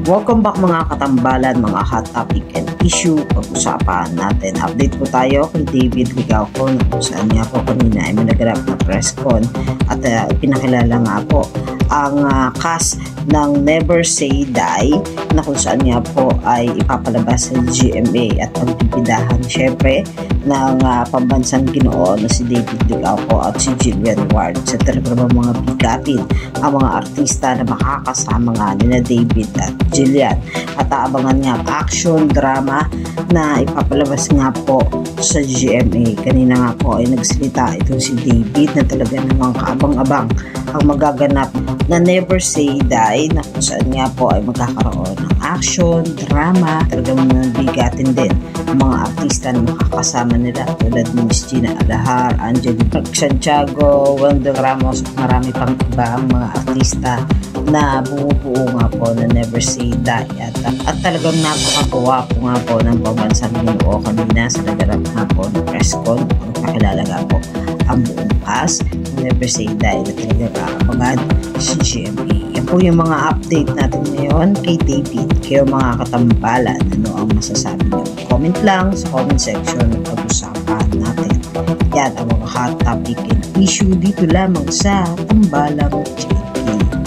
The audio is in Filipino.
Welcome back mga katambalan, mga hot topic and issue. Pag-usapan natin. Update po tayo kay David Ligauco na kung saan nga po kanina ay managanap na press con at pinakilala nga po ang cast ng Never Say Die na kung saan nga po ay ipapalabas sa GMA at pagpipidahan syempre ng pambansang Ginoo na si David Ligauco at si Jillian Ward sa talagang mga bigatin ang mga artista na makakasama nga nila David at Jillian at aabangan nga action drama na ipapalabas nga po sa GMA. Kanina nga po ay nagsalita itong si David na talaga namang kaabang-abang ang magaganap na Never Say Die na kung saan nga po ay magkakaroon ng action, drama, talagang mga bigatin din ang mga artista na makakasama nila tulad ni Miss Gina Alahar, Angelique Santiago, Wendell Ramos at marami pang iba ang mga artista na bumubuo nga po na Never Say Die at talagang napakagawa po nga po ng pambansang Ginoo kanina sa naganap nga po ng press con ang pakilala nga po ang buong cast Never Say Die na talagang aabangan si GMA. Yan po yung mga update natin ngayon kay David. Kayo mga katambalan, ano ang masasabi nyo? Comment lang sa comment section at pag-usapan natin. Yan ang mga hot topic and issue dito lamang sa Tambalang JK.